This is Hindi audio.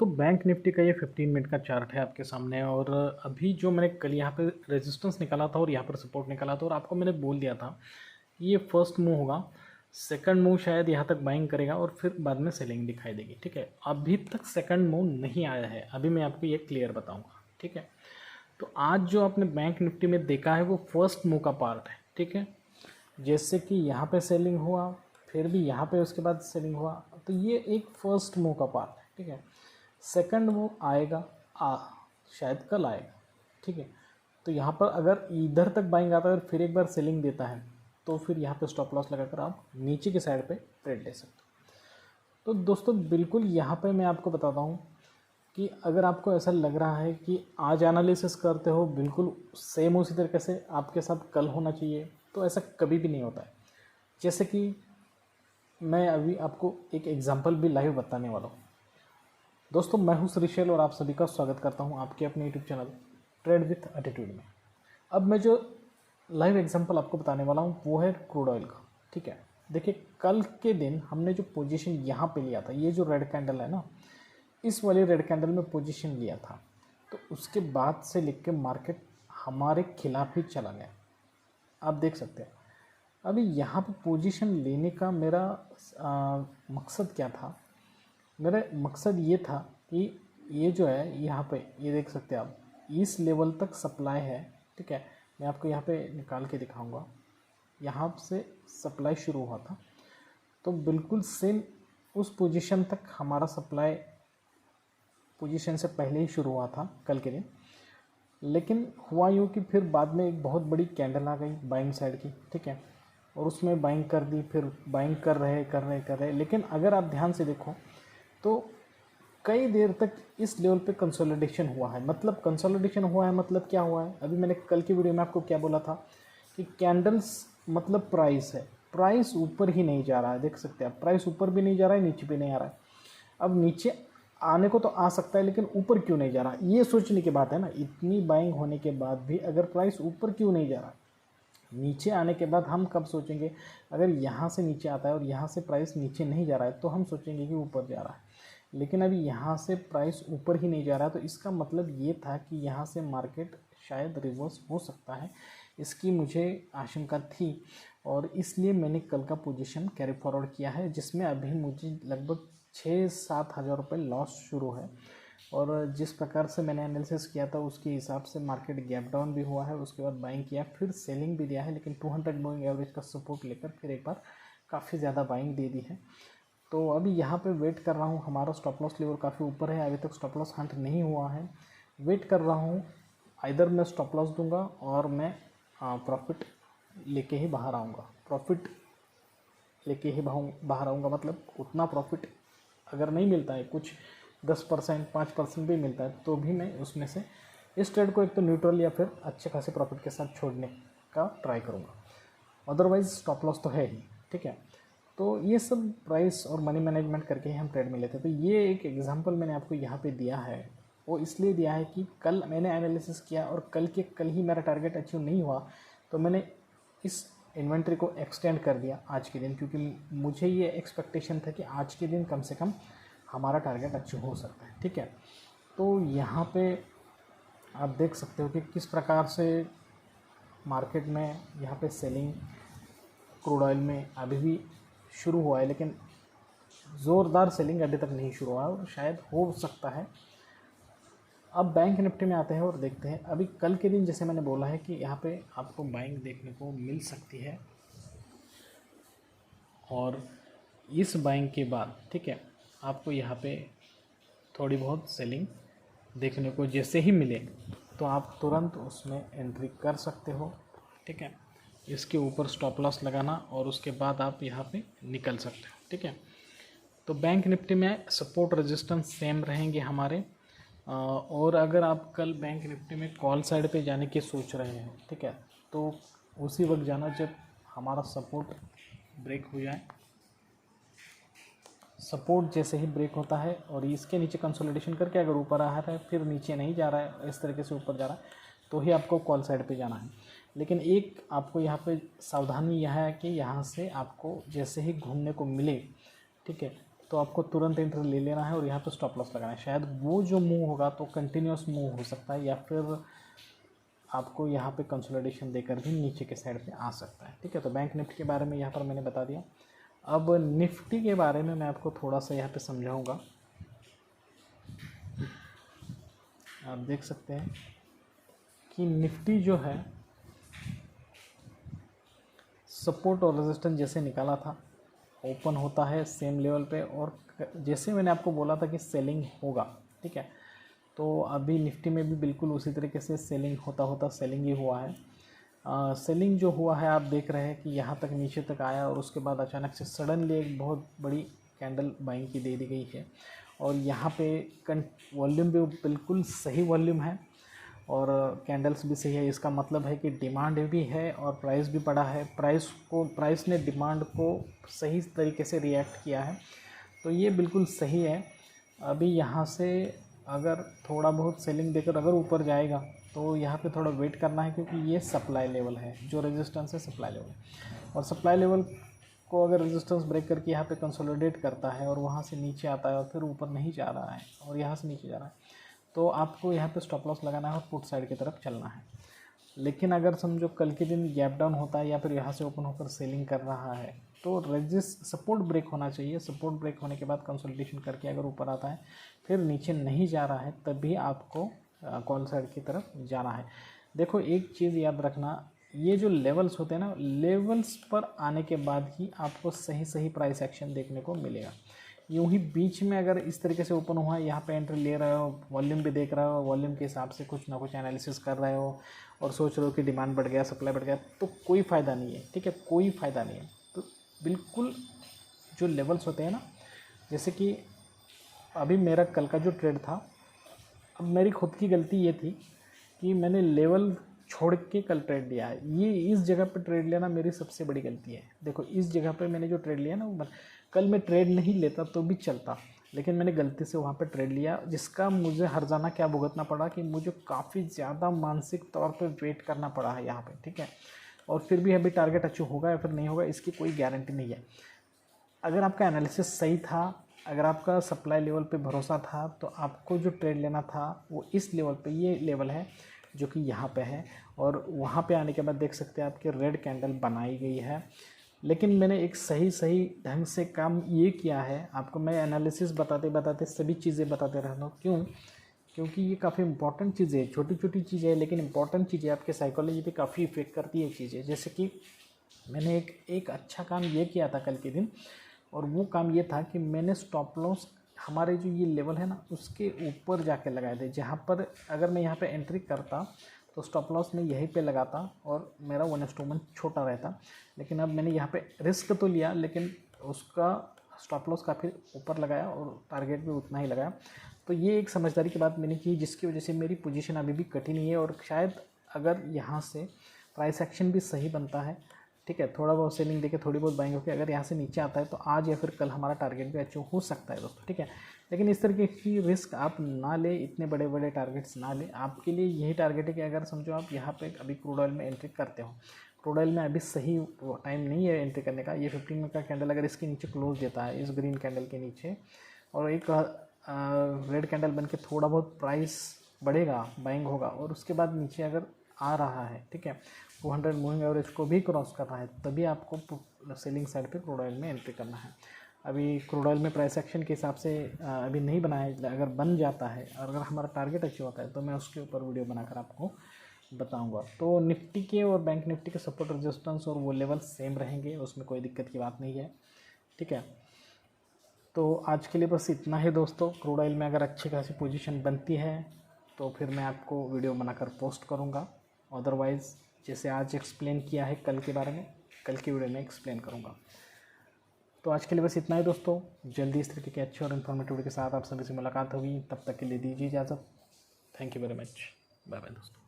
दोस्तों बैंक निफ्टी का ये 15 मिनट का चार्ट है आपके सामने। और अभी जो मैंने कल यहाँ पे रेजिस्टेंस निकाला था और यहाँ पर सपोर्ट निकाला था, और आपको मैंने बोल दिया था कि ये फर्स्ट मूव होगा, सेकंड मूव शायद यहाँ तक बाइंग करेगा और फिर बाद में सेलिंग दिखाई देगी। ठीक है, अभी तक सेकंड मूव नहीं आया है, अभी मैं आपको ये क्लियर बताऊँगा। ठीक है, तो आज जो आपने बैंक निफ्टी में देखा है वो फर्स्ट मूव का पार्ट है। ठीक है, जैसे कि यहाँ पे सेलिंग हुआ, फिर भी यहाँ पे उसके बाद सेलिंग हुआ, तो ये एक फर्स्ट मूव का पार्ट है। ठीक है, सेकंड मूव आएगा, शायद कल आएगा। ठीक है, तो यहाँ पर अगर इधर तक बाइंग आता है और फिर एक बार सेलिंग देता है तो फिर यहाँ पे स्टॉप लॉस लगाकर आप नीचे की साइड पे ट्रेड ले सकते हो। तो दोस्तों बिल्कुल यहाँ पे मैं आपको बताता हूँ कि अगर आपको ऐसा लग रहा है कि आज एनालिसिस करते हो बिल्कुल सेम उसी तरीके से आपके साथ कल होना चाहिए, तो ऐसा कभी भी नहीं होता है। जैसे कि मैं अभी आपको एक एग्जांपल भी लाइव बताने वाला हूँ। दोस्तों मैं हूँ श्रीशैल और आप सभी का स्वागत करता हूँ आपके अपने YouTube channel trade with attitude में। अब मैं जो लाइव एग्जांपल आपको बताने वाला हूँ वो है क्रूड ऑयल का। ठीक है, देखिए कल के दिन हमने जो पोजीशन यहाँ पे लिया था, ये जो रेड कैंडल है ना, इस वाली रेड कैंडल में पोजीशन लिया था, तो उसके बाद से लिख के मार्केट हमारे खिलाफ ही चला गया। आप देख सकते हैं अभी यहाँ पे पोजीशन लेने का मेरा मकसद क्या था। मेरा मकसद ये था कि ये जो है यहाँ पे ये देख सकते हैं आप, इस लेवल तक सप्लाई है। ठीक है, मैं आपको यहाँ पे निकाल के दिखाऊंगा, यहाँ से सप्लाई शुरू हुआ था तो बिल्कुल सेम उस पोजीशन तक हमारा सप्लाई पोजीशन से पहले ही शुरू हुआ था कल के दिन। लेकिन हुआ यूँ कि फिर बाद में एक बहुत बड़ी कैंडल आ गई बाइंग साइड की। ठीक है, और उसमें बाइंग कर दी, फिर बाइंग कर रहे। लेकिन अगर आप ध्यान से देखो तो कई देर तक इस लेवल पे कंसोलिडेशन हुआ है। मतलब कंसोलिडेशन हुआ है मतलब क्या हुआ है, अभी मैंने कल की वीडियो में आपको क्या बोला था कि कैंडल्स मतलब प्राइस है, प्राइस ऊपर ही नहीं जा रहा है। देख सकते हैं आप, प्राइस ऊपर भी नहीं जा रहा है, नीचे भी नहीं आ रहा है। अब नीचे आने को तो आ सकता है लेकिन ऊपर क्यों नहीं जा रहा, ये सोचने की बात है ना। इतनी बाइंग होने के बाद भी अगर प्राइस ऊपर क्यों नहीं जा रहा, नीचे आने के बाद हम कब सोचेंगे, अगर यहाँ से नीचे आता है और यहाँ से प्राइस नीचे नहीं जा रहा है तो हम सोचेंगे कि ऊपर जा रहा है। लेकिन अभी यहाँ से प्राइस ऊपर ही नहीं जा रहा है, तो इसका मतलब ये था कि यहाँ से मार्केट शायद रिवर्स हो सकता है, इसकी मुझे आशंका थी। और इसलिए मैंने कल का पोजीशन कैरी फॉरवर्ड किया है, जिसमें अभी मुझे लगभग 6-7 हज़ार रुपये लॉस शुरू है। और जिस प्रकार से मैंने एनालिसिस किया था उसके हिसाब से मार्केट गैप डाउन भी हुआ है, उसके बाद बाइंग किया, फिर सेलिंग भी दिया है, लेकिन 200 मूविंग एवरेज का सपोर्ट लेकर फिर एक बार काफ़ी ज़्यादा बाइंग दे दी है। तो अभी यहाँ पे वेट कर रहा हूँ, हमारा स्टॉप लॉस लेवल काफ़ी ऊपर है, अभी तक स्टॉप लॉस हंट नहीं हुआ है। वेट कर रहा हूँ, इधर मैं स्टॉप लॉस दूंगा और मैं प्रॉफिट लेके ही बाहर आऊँगा। प्रॉफिट लेके ही बाहर आऊँगा मतलब उतना प्रॉफिट अगर नहीं मिलता है, कुछ 10% 5% भी मिलता है, तो भी मैं उसमें से इस ट्रेड को एक तो न्यूट्रल या फिर अच्छे खासे प्रॉफिट के साथ छोड़ने का ट्राई करूँगा। अदरवाइज़ स्टॉप लॉस तो है ही। ठीक है, तो ये सब प्राइस और मनी मैनेजमेंट करके ही हम ट्रेड में लेते हैं। तो ये एक एग्जांपल मैंने आपको यहाँ पे दिया है, वो इसलिए दिया है कि कल मैंने एनालिसिस किया और कल ही मेरा टारगेट अचीव नहीं हुआ, तो मैंने इस इन्वेंट्री को एक्सटेंड कर दिया आज के दिन, क्योंकि मुझे ये एक्सपेक्टेशन था कि आज के दिन कम से कम हमारा टारगेट अचीव हो सकता है। ठीक है, तो यहाँ पे आप देख सकते हो कि किस प्रकार से मार्केट में यहाँ पे सेलिंग क्रूड ऑयल में अभी भी शुरू हुआ है, लेकिन ज़ोरदार सेलिंग अभी तक नहीं शुरू हुआ और शायद हो सकता है। अब बैंक निफ्टी में आते हैं और देखते हैं। अभी कल के दिन जैसे मैंने बोला है कि यहाँ पे आपको बाइंग देखने को मिल सकती है, और इस बाइंग के बाद ठीक है आपको यहाँ पे थोड़ी बहुत सेलिंग देखने को जैसे ही मिले तो आप तुरंत उसमें एंट्री कर सकते हो। ठीक है, इसके ऊपर स्टॉप लॉस लगाना और उसके बाद आप यहाँ पे निकल सकते हो। ठीक है, तो बैंक निफ्टी में सपोर्ट रेजिस्टेंस सेम रहेंगे हमारे। और अगर आप कल बैंक निफ्टी में कॉल साइड पे जाने की सोच रहे हैं, ठीक है, तो उसी वक्त जाना जब हमारा सपोर्ट ब्रेक हो जाए। सपोर्ट जैसे ही ब्रेक होता है और इसके नीचे कंसोलिडेशन करके अगर ऊपर आ रहा है, फिर नीचे नहीं जा रहा है, इस तरीके से ऊपर जा रहा है, तो ही आपको कॉल साइड पे जाना है। लेकिन एक आपको यहाँ पे सावधानी यह है कि यहाँ से आपको जैसे ही घूमने को मिले, ठीक है, तो आपको तुरंत एंट्री ले लेना है और यहाँ पे स्टॉप लॉस लगाना है। शायद वो जो मूव होगा तो कंटिन्यूस मूव हो सकता है, या फिर आपको यहाँ पे कंसोलिडेशन देकर भी नीचे के साइड पे आ सकता है। ठीक है, तो बैंक निफ्टी के बारे में यहाँ पर मैंने बता दिया। अब निफ्टी के बारे में मैं आपको थोड़ा सा यहाँ पे समझाऊंगा। आप देख सकते हैं कि निफ्टी जो है सपोर्ट और रेजिस्टेंस जैसे निकाला था, ओपन होता है सेम लेवल पे, और जैसे मैंने आपको बोला था कि सेलिंग होगा, ठीक है, तो अभी निफ्टी में भी बिल्कुल उसी तरीके से सेलिंग होता सेलिंग ही हुआ है। सेलिंग जो हुआ है आप देख रहे हैं कि यहाँ तक नीचे तक आया और उसके बाद अचानक से सडनली एक बहुत बड़ी कैंडल बाइंग की दे दी गई है, और यहाँ पे वॉल्यूम भी बिल्कुल सही वॉल्यूम है और कैंडल्स भी सही है। इसका मतलब है कि डिमांड भी है और प्राइस भी बढ़ा है। प्राइस ने डिमांड को सही तरीके से रिएक्ट किया है, तो ये बिल्कुल सही है। अभी यहाँ से अगर थोड़ा बहुत सेलिंग देकर अगर ऊपर जाएगा तो यहाँ पे थोड़ा वेट करना है, क्योंकि ये सप्लाई लेवल है, जो रेजिस्टेंस है सप्लाई लेवल है, और सप्लाई लेवल को अगर रेजिस्टेंस ब्रेक करके यहाँ पे कंसोलिडेट करता है और वहाँ से नीचे आता है और फिर ऊपर नहीं जा रहा है और यहाँ से नीचे जा रहा है, तो आपको यहाँ पे स्टॉप लॉस लगाना है और पुट साइड की तरफ चलना है। लेकिन अगर समझो कल के दिन गैप डाउन होता है या फिर यहाँ से ओपन होकर सेलिंग कर रहा है, तो सपोर्ट ब्रेक होना चाहिए। सपोर्ट ब्रेक होने के बाद कंसोलिडेशन करके अगर ऊपर आता है फिर नीचे नहीं जा रहा है, तभी आपको कॉल साइड की तरफ जाना है। देखो एक चीज़ याद रखना, ये जो लेवल्स होते हैं ना, लेवल्स पर आने के बाद ही आपको सही प्राइस एक्शन देखने को मिलेगा। यूँ ही बीच में अगर इस तरीके से ओपन हुआ है, यहाँ पे एंट्री ले रहे हो, वॉल्यूम भी देख रहे हो, वॉल्यूम के हिसाब से कुछ ना कुछ एनालिसिस कर रहे हो और सोच रहे हो कि डिमांड बढ़ गया, सप्लाई बढ़ गया, तो कोई फ़ायदा नहीं है। ठीक है, कोई फ़ायदा नहीं है। तो बिल्कुल जो लेवल्स होते हैं ना, जैसे कि अभी मेरा कल का जो ट्रेड था, अब मेरी खुद की गलती ये थी कि मैंने लेवल छोड़ के कल ट्रेड लिया है। ये इस जगह पे ट्रेड लेना मेरी सबसे बड़ी गलती है। देखो इस जगह पे मैंने जो ट्रेड लिया ना, कल मैं ट्रेड नहीं लेता तो भी चलता, लेकिन मैंने गलती से वहाँ पे ट्रेड लिया, जिसका मुझे हर्जाना क्या भुगतना पड़ा कि मुझे काफ़ी ज़्यादा मानसिक तौर पे वेट करना पड़ा है यहाँ पे। ठीक है, और फिर भी अभी टारगेट अचीव होगा या फिर नहीं होगा इसकी कोई गारंटी नहीं है। अगर आपका एनालिसिस सही था, अगर आपका सप्लाई लेवल पे भरोसा था, तो आपको जो ट्रेड लेना था वो इस लेवल पे, ये लेवल है जो कि यहाँ पे है, और वहाँ पे आने के बाद देख सकते हैं आपकी रेड कैंडल बनाई गई है। लेकिन मैंने एक सही ढंग से काम ये किया है, आपको मैं एनालिसिस बताते सभी चीज़ें बताते रहता हूँ। क्यों? क्योंकि ये काफ़ी इंपॉर्टेंट चीज़ें है, छोटी चीज़ें है लेकिन इंपॉर्टेंट चीज़ें आपके साइकोलॉजी पे काफ़ी इफेक्ट करती है चीज़ें। जैसे कि मैंने एक अच्छा काम ये किया था कल के दिन, और वो काम ये था कि मैंने स्टॉप लॉस हमारे जो ये लेवल है ना, उसके ऊपर जाके लगाए थे, जहाँ पर अगर मैं यहाँ पे एंट्री करता तो स्टॉप लॉस मैं यहीं पे लगाता और मेरा 1:1 छोटा रहता। लेकिन अब मैंने यहाँ पे रिस्क तो लिया, लेकिन उसका स्टॉप लॉस काफ़ी ऊपर लगाया और टारगेट भी उतना ही लगाया। तो ये एक समझदारी की बात मैंने की, जिसकी वजह से मेरी पोजीशन अभी भी कटी नहीं है, और शायद अगर यहाँ से प्राइस एक्शन भी सही बनता है, ठीक है, थोड़ा बहुत सेलिंग देके थोड़ी बहुत बाइंग होकर अगर यहाँ से नीचे आता है, तो आज या फिर कल हमारा टारगेट भी अचीव हो सकता है दोस्तों। ठीक है, लेकिन इस तरीके की रिस्क आप ना ले, इतने बड़े बड़े टारगेट्स ना ले। आपके लिए यही टारगेट है कि अगर समझो आप यहाँ पे अभी क्रूड ऑयल में एंट्री करते हो, क्रूड ऑयल में अभी सही टाइम नहीं है एंट्री करने का। ये 15 मिनट का कैंडल अगर इसके नीचे क्लोज देता है, इस ग्रीन कैंडल के नीचे, और एक रेड कैंडल बन के थोड़ा बहुत प्राइस बढ़ेगा, बाइंग होगा, और उसके बाद नीचे अगर आ रहा है, ठीक है, 200 मूविंग एवरेज को भी क्रॉस कर रहा है, तभी आपको सेलिंग साइड पे क्रूड ऑयल में एंट्री करना है। अभी क्रूड ऑयल में प्राइस एक्शन के हिसाब से अभी नहीं बना है, अगर बन जाता है और अगर हमारा टारगेट अचीव होता है तो मैं उसके ऊपर वीडियो बनाकर आपको बताऊंगा। तो निफ्टी के और बैंक निफ्टी के सपोर्ट रेजिस्टेंस और वो लेवल सेम रहेंगे, उसमें कोई दिक्कत की बात नहीं है। ठीक है, तो आज के लिए बस इतना ही दोस्तों। क्रूड ऑयल में अगर अच्छी खासी पोजीशन बनती है तो फिर मैं आपको वीडियो बनाकर पोस्ट करूँगा, अदरवाइज़ जैसे आज एक्सप्लेन किया है कल के बारे में, कल की वीडियो में एक्सप्लेन करूँगा। तो आज के लिए बस इतना ही दोस्तों। जल्दी इस तरीके के अच्छे और इन्फॉर्मेटिव वीडियो के साथ आप सभी से मुलाकात होगी, तब तक के लिए दीजिए इजाज़त। Thank you very much, bye bye दोस्तों।